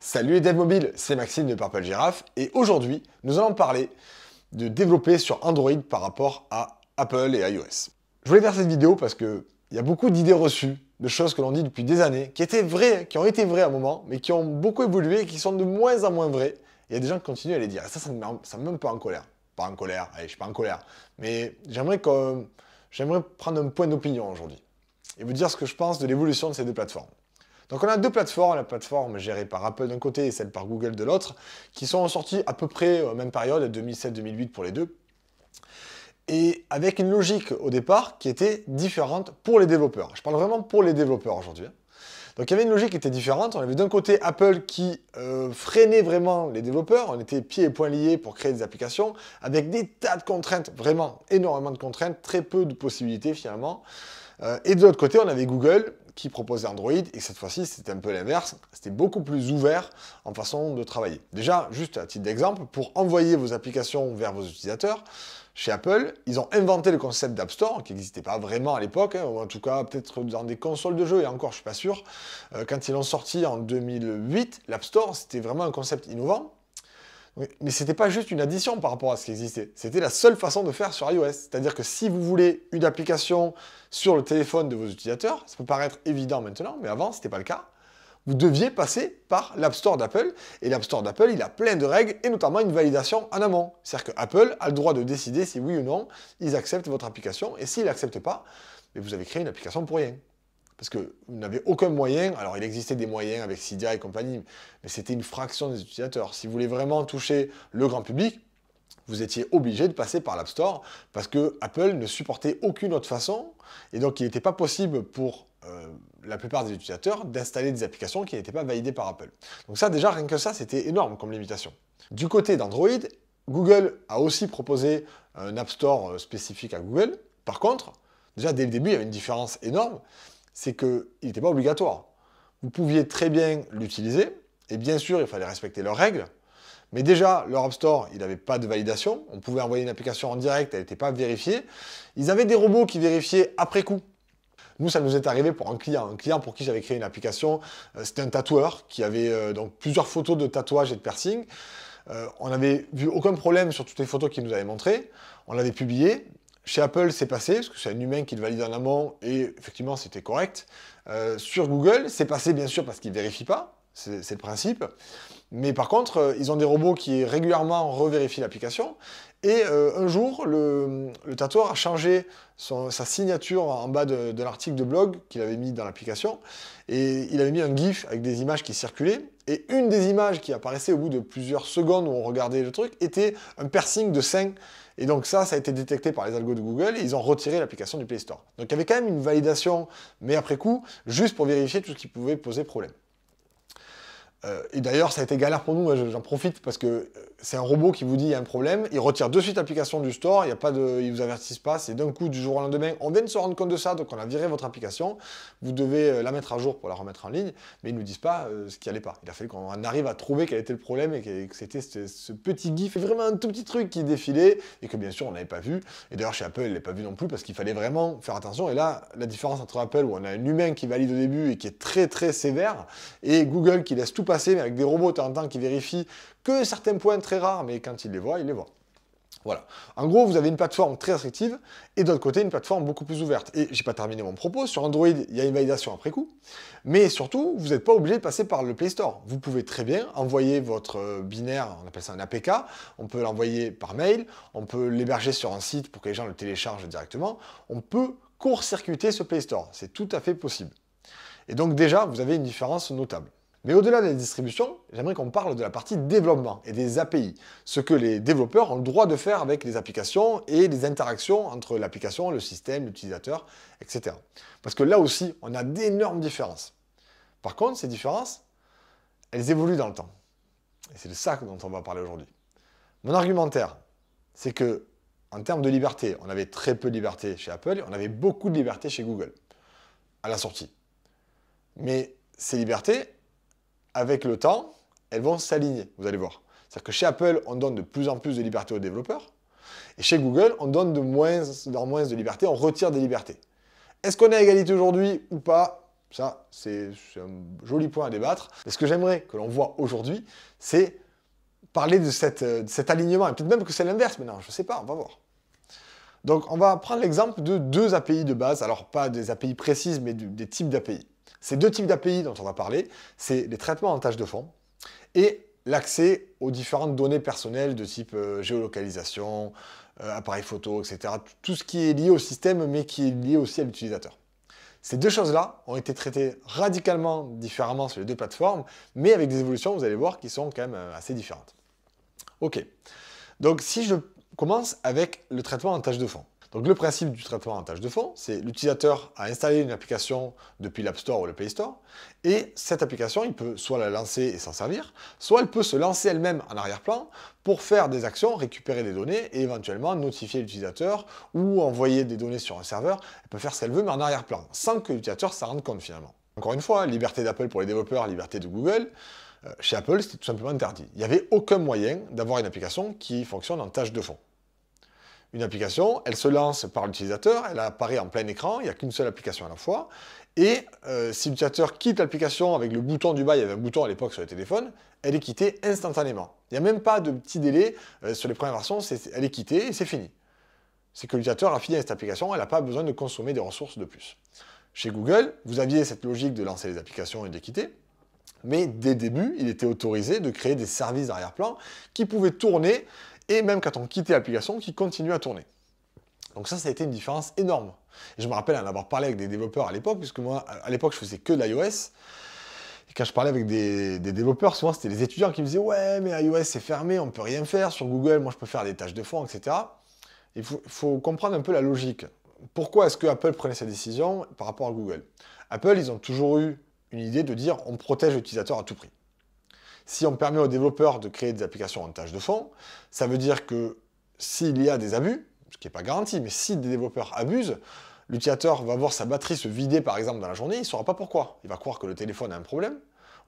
Salut les devs mobiles, c'est Maxime de Purple Giraffe et aujourd'hui, nous allons parler de développer sur Android par rapport à Apple et iOS. Je voulais faire cette vidéo parce que il y a beaucoup d'idées reçues, de choses que l'on dit depuis des années, qui étaient vraies, qui ont été vraies à un moment, mais qui ont beaucoup évolué et qui sont de moins en moins vraies. Il y a des gens qui continuent à les dire. Et ça me met un peu en colère. Pas en colère, allez, je suis pas en colère. Mais j'aimerais prendre un point d'opinion aujourd'hui et vous dire ce que je pense de l'évolution de ces deux plateformes. Donc on a deux plateformes, la plateforme gérée par Apple d'un côté et celle par Google de l'autre, qui sont sorties à peu près à la même période, 2007-2008 pour les deux, et avec une logique au départ qui était différente pour les développeurs. Je parle vraiment pour les développeurs aujourd'hui. Donc il y avait une logique qui était différente. On avait d'un côté Apple qui freinait vraiment les développeurs. On était pieds et poings liés pour créer des applications avec des tas de contraintes, vraiment énormément de contraintes, très peu de possibilités finalement. Et de l'autre côté, on avait Google qui proposait Android, et cette fois-ci, c'était un peu l'inverse. C'était beaucoup plus ouvert en façon de travailler. Déjà, juste à titre d'exemple, pour envoyer vos applications vers vos utilisateurs, chez Apple, ils ont inventé le concept d'App Store, qui n'existait pas vraiment à l'époque, ou en tout cas peut-être dans des consoles de jeux, et encore, je ne suis pas sûr. Quand ils l'ont sorti en 2008, l'App Store, c'était vraiment un concept innovant. Mais ce n'était pas juste une addition par rapport à ce qui existait. C'était la seule façon de faire sur iOS. C'est-à-dire que si vous voulez une application sur le téléphone de vos utilisateurs, ça peut paraître évident maintenant, mais avant, ce n'était pas le cas. Vous deviez passer par l'App Store d'Apple. Et l'App Store d'Apple, il a plein de règles, et notamment une validation en amont. C'est-à-dire qu'Apple a le droit de décider si oui ou non, ils acceptent votre application. Et s'ils n'acceptent pas, vous avez créé une application pour rien. Parce que vous n'avez aucun moyen, alors il existait des moyens avec Cydia et compagnie, mais c'était une fraction des utilisateurs. Si vous voulez vraiment toucher le grand public, vous étiez obligé de passer par l'App Store, parce que Apple ne supportait aucune autre façon, et donc il n'était pas possible pour la plupart des utilisateurs d'installer des applications qui n'étaient pas validées par Apple. Donc ça, déjà, rien que ça, c'était énorme comme limitation. Du côté d'Android, Google a aussi proposé un App Store spécifique à Google. Par contre, déjà dès le début, il y avait une différence énorme, c'est qu'il n'était pas obligatoire. Vous pouviez très bien l'utiliser, et bien sûr, il fallait respecter leurs règles, mais déjà, leur App Store, il n'avait pas de validation, on pouvait envoyer une application en direct, elle n'était pas vérifiée. Ils avaient des robots qui vérifiaient après coup. Nous, ça nous est arrivé pour un client pour qui j'avais créé une application, c'était un tatoueur qui avait donc plusieurs photos de tatouage et de piercing. On n'avait vu aucun problème sur toutes les photos qu'il nous avait montrées, on l'avait publié. Chez Apple, c'est passé, parce que c'est un humain qui le valide en amont, et effectivement, c'était correct. Sur Google, c'est passé, bien sûr, parce qu'ils ne vérifient pas, c'est le principe. Mais par contre, ils ont des robots qui régulièrement revérifient l'application. Et un jour, le tatoueur a changé sa signature en bas de l'article de blog qu'il avait mis dans l'application. Et il avait mis un GIF avec des images qui circulaient. Et une des images qui apparaissait au bout de plusieurs secondes où on regardait le truc était un piercing de sein. Et donc ça a été détecté par les algos de Google et ils ont retiré l'application du Play Store. Donc il y avait quand même une validation, mais après coup, juste pour vérifier tout ce qui pouvait poser problème. Et d'ailleurs, ça a été galère pour nous, j'en profite parce que c'est un robot qui vous dit il y a un problème, il retire de suite l'application du store, il vous avertisse pas, c'est d'un coup du jour au lendemain, on vient de se rendre compte de ça, donc on a viré votre application, vous devez la mettre à jour pour la remettre en ligne, mais ils ne nous disent pas ce qui allait pas. Il a fallu qu'on arrive à trouver quel était le problème et que c'était ce petit gif, vraiment un tout petit truc qui défilait et que bien sûr on n'avait pas vu. Et d'ailleurs chez Apple, il ne l'a pas vu non plus parce qu'il fallait vraiment faire attention. Et là, la différence entre Apple où on a un humain qui valide au début et qui est très très sévère et Google qui laisse tout passer mais avec des robots de temps en temps qui vérifient que certains points très rares, mais quand ils les voient, ils les voient. Voilà. En gros, vous avez une plateforme très restrictive et d'autre côté, une plateforme beaucoup plus ouverte. Et j'ai pas terminé mon propos. Sur Android, il y a une validation après coup. Mais surtout, vous n'êtes pas obligé de passer par le Play Store. Vous pouvez très bien envoyer votre binaire, on appelle ça un APK. On peut l'envoyer par mail. On peut l'héberger sur un site pour que les gens le téléchargent directement. On peut court-circuiter ce Play Store. C'est tout à fait possible. Et donc déjà, vous avez une différence notable. Mais au-delà de la distribution, j'aimerais qu'on parle de la partie développement et des API, ce que les développeurs ont le droit de faire avec les applications et les interactions entre l'application, le système, l'utilisateur, etc. Parce que là aussi, on a d'énormes différences. Par contre, ces différences, elles évoluent dans le temps. Et c'est de ça dont on va parler aujourd'hui. Mon argumentaire, c'est que en termes de liberté, on avait très peu de liberté chez Apple, on avait beaucoup de liberté chez Google, à la sortie. Mais ces libertés, avec le temps, elles vont s'aligner, vous allez voir. C'est-à-dire que chez Apple, on donne de plus en plus de liberté aux développeurs, et chez Google, on donne de moins en moins de liberté, on retire des libertés. Est-ce qu'on est à égalité aujourd'hui ou pas? Ça, c'est un joli point à débattre. Mais ce que j'aimerais que l'on voit aujourd'hui, c'est parler de cet alignement. Et peut-être même que c'est l'inverse maintenant, je ne sais pas, on va voir. Donc, on va prendre l'exemple de deux API de base. Alors, pas des API précises, mais des types d'API. Ces deux types d'API dont on va parler, c'est les traitements en tâche de fond et l'accès aux différentes données personnelles de type géolocalisation, appareil photo, etc. Tout ce qui est lié au système, mais qui est lié aussi à l'utilisateur. Ces deux choses-là ont été traitées radicalement différemment sur les deux plateformes, mais avec des évolutions, vous allez voir, qui sont quand même assez différentes. Ok, donc si je commence avec le traitement en tâche de fond. Donc le principe du traitement en tâche de fond, c'est l'utilisateur a installé une application depuis l'App Store ou le Play Store, et cette application, il peut soit la lancer et s'en servir, soit elle peut se lancer elle-même en arrière-plan pour faire des actions, récupérer des données et éventuellement notifier l'utilisateur ou envoyer des données sur un serveur. Elle peut faire ce qu'elle veut, mais en arrière-plan, sans que l'utilisateur s'en rende compte finalement. Encore une fois, liberté d'Apple pour les développeurs, liberté de Google. Chez Apple, c'était tout simplement interdit. Il n'y avait aucun moyen d'avoir une application qui fonctionne en tâche de fond. Une application, elle se lance par l'utilisateur, elle apparaît en plein écran, il n'y a qu'une seule application à la fois, et si l'utilisateur quitte l'application avec le bouton du bas, il y avait un bouton à l'époque sur le téléphone, elle est quittée instantanément. Il n'y a même pas de petit délai sur les premières versions, elle est quittée et c'est fini. C'est que l'utilisateur a fini avec cette application, elle n'a pas besoin de consommer des ressources de plus. Chez Google, vous aviez cette logique de lancer les applications et de les quitter, mais dès le début, il était autorisé de créer des services d'arrière-plan qui pouvaient tourner, et même quand on quittait l'application, qui continuait à tourner. Donc ça a été une différence énorme. Et je me rappelle en avoir parlé avec des développeurs à l'époque, puisque moi, à l'époque, je faisais que de l'iOS. Et quand je parlais avec des développeurs, souvent c'était les étudiants qui me disaient « Ouais, mais iOS c'est fermé, on ne peut rien faire. Sur Google, moi je peux faire des tâches de fond, etc. » Il faut comprendre un peu la logique. Pourquoi est-ce que Apple prenait cette décision par rapport à Google? Apple, ils ont toujours eu une idée de dire « On protège l'utilisateur à tout prix ». Si on permet aux développeurs de créer des applications en tâche de fond, ça veut dire que s'il y a des abus, ce qui n'est pas garanti, mais si des développeurs abusent, l'utilisateur va voir sa batterie se vider par exemple dans la journée, il ne saura pas pourquoi. Il va croire que le téléphone a un problème,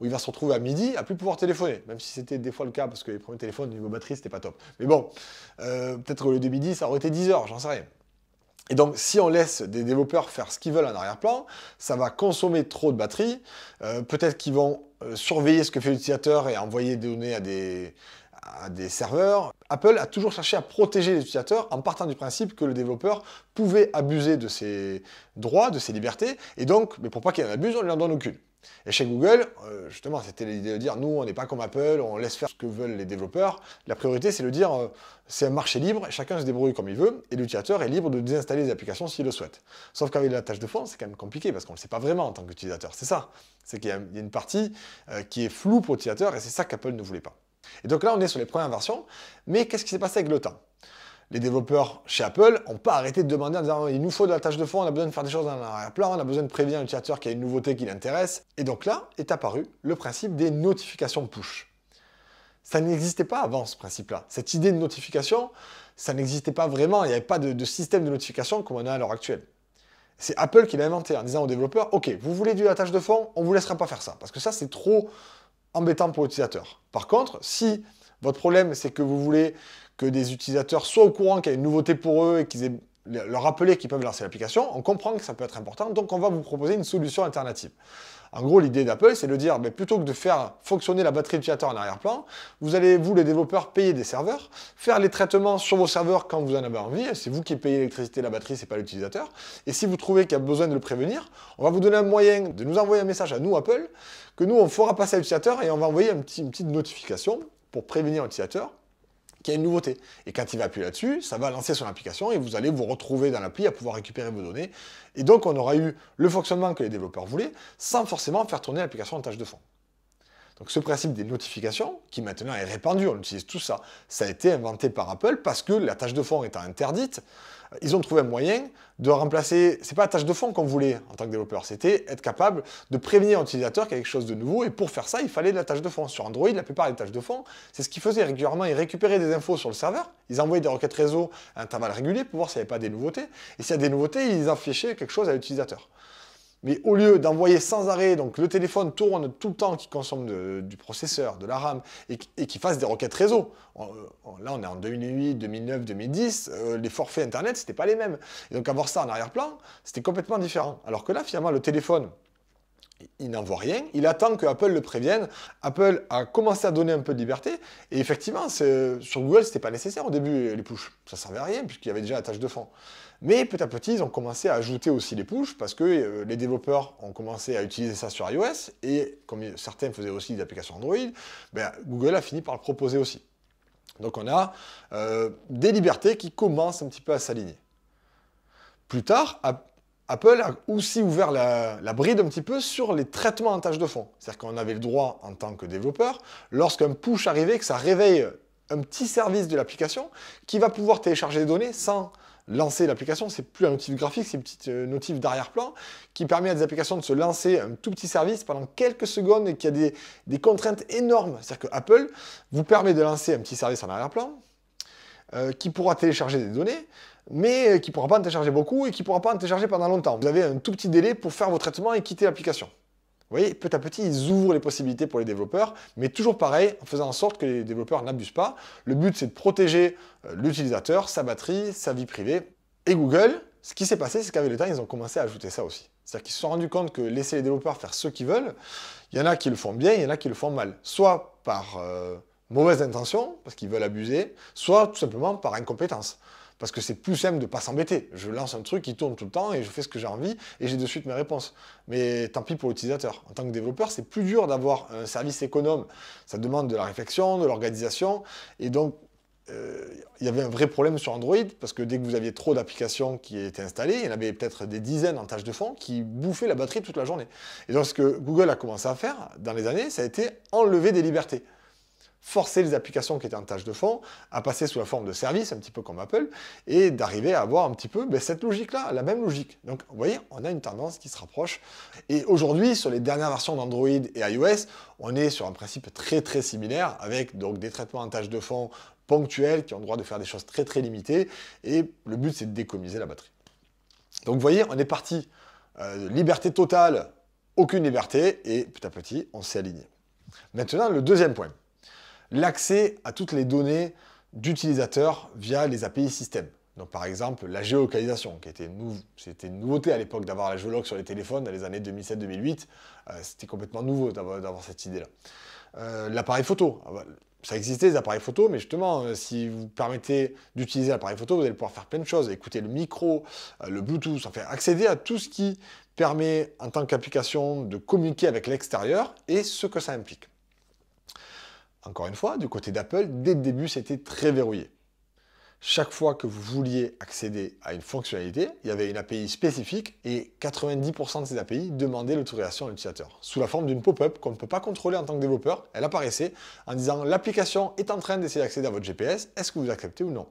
ou il va se retrouver à midi à plus pouvoir téléphoner, même si c'était des fois le cas, parce que les premiers téléphones, niveau batterie, c'était pas top. Mais bon, peut-être que le de midi, ça aurait été 10 heures, j'en sais rien. Et donc, si on laisse des développeurs faire ce qu'ils veulent en arrière-plan, ça va consommer trop de batterie. Peut-être qu'ils vont surveiller ce que fait l'utilisateur et envoyer des données à des serveurs. Apple a toujours cherché à protéger les utilisateurs en partant du principe que le développeur pouvait abuser de ses droits, de ses libertés. Et donc, mais pour pas qu'il en abuse, on ne lui en donne aucune. Et chez Google, justement, c'était l'idée de dire, nous, on n'est pas comme Apple, on laisse faire ce que veulent les développeurs. La priorité, c'est de dire, c'est un marché libre, chacun se débrouille comme il veut, et l'utilisateur est libre de désinstaller les applications s'il le souhaite. Sauf qu'avec la tâche de fond, c'est quand même compliqué, parce qu'on ne le sait pas vraiment en tant qu'utilisateur. C'est ça. C'est qu'il y a une partie qui est floue pour l'utilisateur, et c'est ça qu'Apple ne voulait pas. Et donc là, on est sur les premières versions, mais qu'est-ce qui s'est passé avec le temps? Les développeurs chez Apple n'ont pas arrêté de demander en disant il nous faut de la tâche de fond, on a besoin de faire des choses dans l'arrière-plan, on a besoin de prévenir l'utilisateur qu'il y a une nouveauté qui l'intéresse. Et donc là est apparu le principe des notifications push. Ça n'existait pas avant ce principe-là. Cette idée de notification, ça n'existait pas vraiment, il n'y avait pas de système de notification comme on a à l'heure actuelle. C'est Apple qui l'a inventé en disant aux développeurs ok, vous voulez de la tâche de fond, on ne vous laissera pas faire ça, parce que ça c'est trop embêtant pour l'utilisateur. Par contre, si votre problème c'est que vous voulez que des utilisateurs soient au courant qu'il y a une nouveauté pour eux et qu'ils aient leur rappeler qu'ils peuvent lancer l'application, on comprend que ça peut être important, donc on va vous proposer une solution alternative. En gros, l'idée d'Apple, c'est de dire, plutôt que de faire fonctionner la batterie d'utilisateur en arrière-plan, vous allez, vous les développeurs, payer des serveurs, faire les traitements sur vos serveurs quand vous en avez envie, c'est vous qui payez l'électricité et la batterie, c'est pas l'utilisateur, et si vous trouvez qu'il y a besoin de le prévenir, on va vous donner un moyen de nous envoyer un message à nous, Apple, que nous, on fera passer à l'utilisateur et on va envoyer une petite notification pour prévenir l'utilisateur qu'il y a une nouveauté. Et quand il va appuyer là-dessus, ça va lancer son application et vous allez vous retrouver dans l'appli à pouvoir récupérer vos données. Et donc, on aura eu le fonctionnement que les développeurs voulaient sans forcément faire tourner l'application en tâche de fond. Donc, ce principe des notifications, qui maintenant est répandu, on utilise tout ça, ça a été inventé par Apple parce que la tâche de fond étant interdite, ils ont trouvé un moyen de remplacer, c'est pas la tâche de fond qu'on voulait en tant que développeur, c'était être capable de prévenir l'utilisateur qu'il y a quelque chose de nouveau, et pour faire ça, il fallait de la tâche de fond. Sur Android, la plupart des tâches de fond, c'est ce qu'ils faisaient régulièrement, ils récupéraient des infos sur le serveur, ils envoyaient des requêtes réseau à intervalles réguliers pour voir s'il n'y avait pas des nouveautés, et s'il y a des nouveautés, ils affichaient quelque chose à l'utilisateur. Mais au lieu d'envoyer sans arrêt, donc le téléphone tourne tout le temps, qui consomme du processeur, de la RAM, et qui fasse des requêtes réseau. Là, on est en 2008, 2009, 2010, les forfaits Internet, c'était pas les mêmes. Et donc avoir ça en arrière-plan, c'était complètement différent. Alors que là, finalement, le téléphone, il n'en voit rien, il attend que Apple le prévienne. Apple a commencé à donner un peu de liberté, et effectivement, sur Google, ce n'était pas nécessaire au début, les push. Ça ne servait à rien, puisqu'il y avait déjà la tâche de fond. Mais petit à petit, ils ont commencé à ajouter aussi les push, parce que les développeurs ont commencé à utiliser ça sur iOS, et comme certains faisaient aussi des applications Android, ben, Google a fini par le proposer aussi. Donc on a des libertés qui commencent un petit peu à s'aligner. Plus tard, Apple a aussi ouvert la bride un petit peu sur les traitements en tâche de fond. C'est-à-dire qu'on avait le droit, en tant que développeur, lorsqu'un push arrivait, que ça réveille un petit service de l'application qui va pouvoir télécharger des données sans lancer l'application. C'est plus un notif graphique, c'est une petite notif d'arrière-plan qui permet à des applications de se lancer un tout petit service pendant quelques secondes et qui a des contraintes énormes. C'est-à-dire que Apple vous permet de lancer un petit service en arrière-plan qui pourra télécharger des données, mais qui ne pourra pas en télécharger beaucoup et qui ne pourra pas en télécharger pendant longtemps. Vous avez un tout petit délai pour faire vos traitements et quitter l'application. Vous voyez, petit à petit, ils ouvrent les possibilités pour les développeurs, mais toujours pareil, en faisant en sorte que les développeurs n'abusent pas. Le but, c'est de protéger l'utilisateur, sa batterie, sa vie privée. Et Google, ce qui s'est passé, c'est qu'avec le temps, ils ont commencé à ajouter ça aussi. C'est-à-dire qu'ils se sont rendus compte que laisser les développeurs faire ce qu'ils veulent, il y en a qui le font bien, il y en a qui le font mal. Soit par mauvaise intention, parce qu'ils veulent abuser, soit tout simplement par incompétence. Parce que c'est plus simple de ne pas s'embêter. Je lance un truc qui tourne tout le temps et je fais ce que j'ai envie et j'ai de suite mes réponses. Mais tant pis pour l'utilisateur. En tant que développeur, c'est plus dur d'avoir un service économe. Ça demande de la réflexion, de l'organisation. Et donc, il y avait un vrai problème sur Android parce que dès que vous aviez trop d'applications qui étaient installées, il y en avait peut-être des dizaines en tâche de fond qui bouffaient la batterie toute la journée. Et donc, ce que Google a commencé à faire dans les années, ça a été enlever des libertés. Forcer les applications qui étaient en tâche de fond à passer sous la forme de service, un petit peu comme Apple, et d'arriver à avoir un petit peu cette logique-là, la même logique. Donc, vous voyez, on a une tendance qui se rapproche. Et aujourd'hui, sur les dernières versions d'Android et iOS, on est sur un principe très très similaire, avec donc des traitements en tâche de fond ponctuels qui ont le droit de faire des choses très très limitées, et le but c'est de décommiser la batterie. Donc, vous voyez, on est parti de liberté totale, aucune liberté, et petit à petit, on s'est aligné. Maintenant, le deuxième point. L'accès à toutes les données d'utilisateurs via les API système. Donc par exemple, la géolocalisation, c'était une nouveauté à l'époque d'avoir la géologue sur les téléphones dans les années 2007-2008. C'était complètement nouveau d'avoir cette idée-là. L'appareil photo. Ça existait, les appareils photo, mais justement, si vous permettez d'utiliser l'appareil photo, vous allez pouvoir faire plein de choses. Écouter le micro, le Bluetooth, enfin accéder à tout ce qui permet, en tant qu'application, de communiquer avec l'extérieur et ce que ça implique. Encore une fois, du côté d'Apple, dès le début, c'était très verrouillé. Chaque fois que vous vouliez accéder à une fonctionnalité, il y avait une API spécifique et 90% de ces API demandaient l'autorisation à l'utilisateur, sous la forme d'une pop-up qu'on ne peut pas contrôler en tant que développeur. Elle apparaissait en disant « L'application est en train d'essayer d'accéder à votre GPS, est-ce que vous acceptez ou non ?»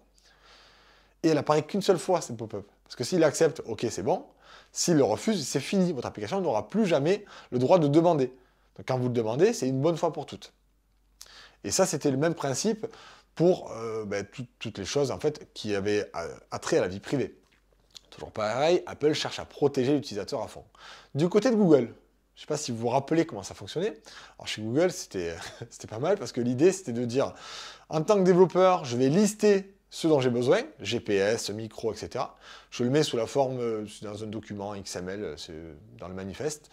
Et elle apparaît qu'une seule fois, cette pop-up. Parce que s'il accepte, ok, c'est bon. S'il le refuse, c'est fini. Votre application n'aura plus jamais le droit de demander. Donc quand vous le demandez, c'est une bonne fois pour toutes. Et ça, c'était le même principe pour toutes les choses en fait, qui avaient attrait à la vie privée. Toujours pareil, Apple cherche à protéger l'utilisateur à fond. Du côté de Google, je ne sais pas si vous vous rappelez comment ça fonctionnait. Alors chez Google, c'était pas mal parce que l'idée, c'était de dire, en tant que développeur, je vais lister ce dont j'ai besoin, GPS, micro, etc. Je le mets sous la forme, dans un document XML, c'est dans le manifeste.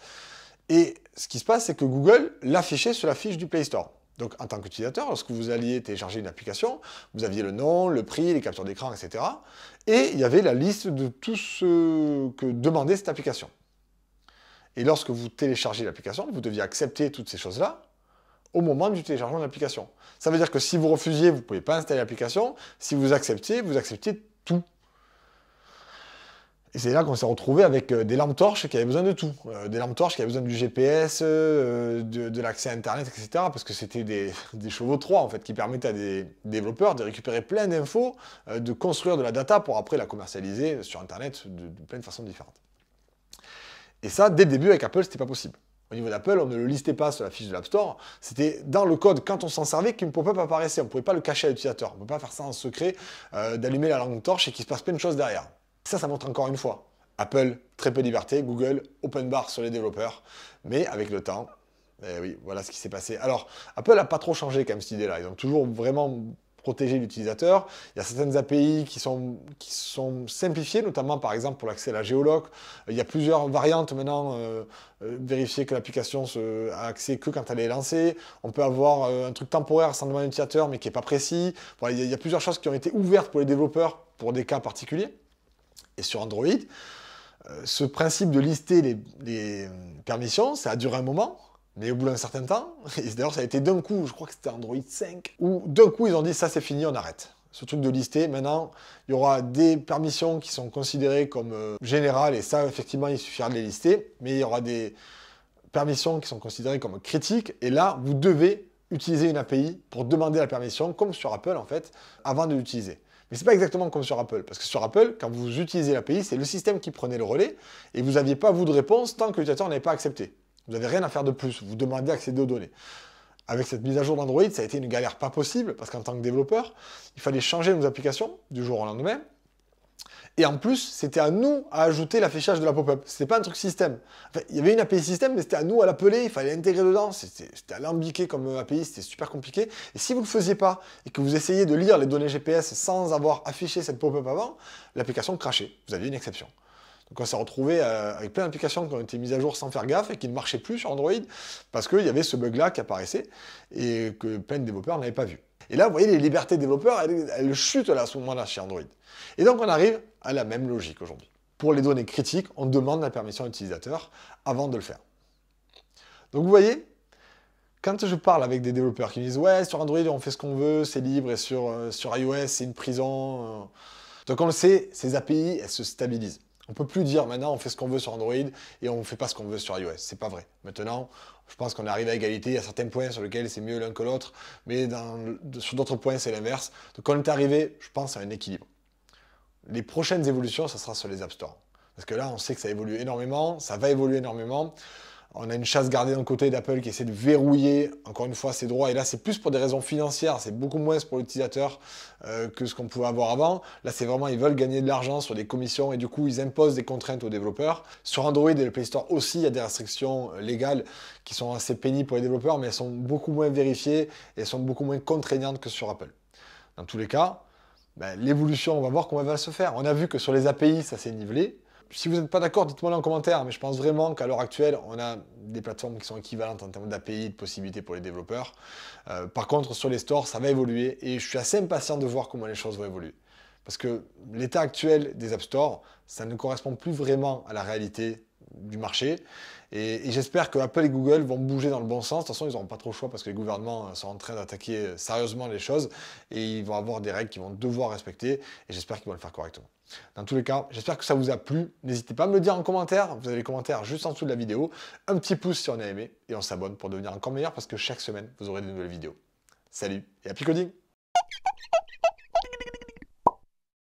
Et ce qui se passe, c'est que Google l'affichait sur la fiche du Play Store. Donc, en tant qu'utilisateur, lorsque vous alliez télécharger une application, vous aviez le nom, le prix, les captures d'écran, etc. Et il y avait la liste de tout ce que demandait cette application. Et lorsque vous téléchargez l'application, vous deviez accepter toutes ces choses-là au moment du téléchargement de l'application. Ça veut dire que si vous refusiez, vous ne pouvez pas installer l'application. Si vous acceptiez tout. Et c'est là qu'on s'est retrouvé avec des lampes torches qui avaient besoin de tout. Des lampes torches qui avaient besoin du GPS, de l'accès à Internet, etc. Parce que c'était des chevaux de Troie, en fait, qui permettaient à des développeurs de récupérer plein d'infos, de construire de la data pour après la commercialiser sur Internet de plein de façons différentes. Et ça, dès le début, avec Apple, c'était pas possible. Au niveau d'Apple, on ne le listait pas sur la fiche de l'App Store. C'était dans le code, quand on s'en servait, qu'une pop-up apparaissait. On ne pouvait pas le cacher à l'utilisateur. On ne pouvait pas faire ça en secret, d'allumer la lampe torche et qu'il se passe plein de choses derrière. Ça montre encore une fois. Apple, très peu de liberté. Google, open bar sur les développeurs. Mais avec le temps, oui, voilà ce qui s'est passé. Alors, Apple n'a pas trop changé quand même cette idée-là. Ils ont toujours vraiment protéger l'utilisateur. Il y a certaines API qui sont simplifiées, notamment par exemple pour l'accès à la géoloc. Il y a plusieurs variantes maintenant, vérifier que l'application a accès que quand elle est lancée. On peut avoir un truc temporaire sans demander à l'utilisateur mais qui n'est pas précis. Voilà, il y a plusieurs choses qui ont été ouvertes pour les développeurs pour des cas particuliers. Et sur Android, ce principe de lister les permissions, ça a duré un moment. Mais au bout d'un certain temps, et d'ailleurs ça a été d'un coup, je crois que c'était Android 5, où d'un coup ils ont dit ça c'est fini, on arrête. Ce truc de lister, maintenant, il y aura des permissions qui sont considérées comme générales, et ça effectivement il suffira de les lister, mais il y aura des permissions qui sont considérées comme critiques, et là vous devez utiliser une API pour demander la permission, comme sur Apple en fait, avant de l'utiliser. Mais c'est pas exactement comme sur Apple, parce que sur Apple, quand vous utilisez l'API, c'est le système qui prenait le relais, et vous n'aviez pas vous de réponse tant que l'utilisateur n'avait pas accepté. Vous n'avez rien à faire de plus, vous demandez à accéder aux données. Avec cette mise à jour d'Android, ça a été une galère pas possible, parce qu'en tant que développeur, il fallait changer nos applications du jour au lendemain. Et en plus, c'était à nous à ajouter l'affichage de la pop-up. C'était pas un truc système. Enfin, il y avait une API système, mais c'était à nous à l'appeler, il fallait l'intégrer dedans. C'était alambiqué comme API, c'était super compliqué. Et si vous ne le faisiez pas, et que vous essayez de lire les données GPS sans avoir affiché cette pop-up avant, l'application crachait. Vous aviez une exception. Donc on s'est retrouvé avec plein d'applications qui ont été mises à jour sans faire gaffe et qui ne marchaient plus sur Android parce qu'il y avait ce bug-là qui apparaissait et que plein de développeurs n'avaient pas vu. Et là, vous voyez, les libertés développeurs, elles chutent là, à ce moment-là chez Android. Et donc on arrive à la même logique aujourd'hui. Pour les données critiques, on demande la permission à l'utilisateur avant de le faire. Donc vous voyez, quand je parle avec des développeurs qui me disent « Ouais, sur Android, on fait ce qu'on veut, c'est libre, et sur iOS, c'est une prison. » Donc on le sait, ces API, elles se stabilisent. On ne peut plus dire maintenant on fait ce qu'on veut sur Android et on ne fait pas ce qu'on veut sur iOS. C'est pas vrai. Maintenant, je pense qu'on est arrivé à égalité. Il y a certains points sur lesquels c'est mieux l'un que l'autre, mais sur d'autres points, c'est l'inverse. Donc on est arrivé, je pense, à un équilibre. Les prochaines évolutions, ça sera sur les App Store. Parce que là, on sait que ça évolue énormément, ça va évoluer énormément. On a une chasse gardée d'un côté d'Apple qui essaie de verrouiller, encore une fois, ses droits. Et là, c'est plus pour des raisons financières, c'est beaucoup moins pour l'utilisateur que ce qu'on pouvait avoir avant. Là, c'est vraiment, ils veulent gagner de l'argent sur des commissions et du coup, ils imposent des contraintes aux développeurs. Sur Android et le Play Store aussi, il y a des restrictions légales qui sont assez pénibles pour les développeurs, mais elles sont beaucoup moins vérifiées et elles sont beaucoup moins contraignantes que sur Apple. Dans tous les cas, l'évolution, on va voir comment elle va se faire. On a vu que sur les API, ça s'est nivelé. Si vous n'êtes pas d'accord, dites-moi en commentaire, mais je pense vraiment qu'à l'heure actuelle, on a des plateformes qui sont équivalentes en termes d'API, de possibilités pour les développeurs. Par contre, sur les stores, ça va évoluer et je suis assez impatient de voir comment les choses vont évoluer. Parce que l'état actuel des App Store, ça ne correspond plus vraiment à la réalité du marché. Et j'espère que Apple et Google vont bouger dans le bon sens. De toute façon, ils n'auront pas trop le choix parce que les gouvernements sont en train d'attaquer sérieusement les choses et ils vont avoir des règles qu'ils vont devoir respecter et j'espère qu'ils vont le faire correctement. Dans tous les cas, j'espère que ça vous a plu. N'hésitez pas à me le dire en commentaire. Vous avez les commentaires juste en dessous de la vidéo. Un petit pouce si on a aimé et on s'abonne pour devenir encore meilleur parce que chaque semaine, vous aurez de nouvelles vidéos. Salut et happy coding!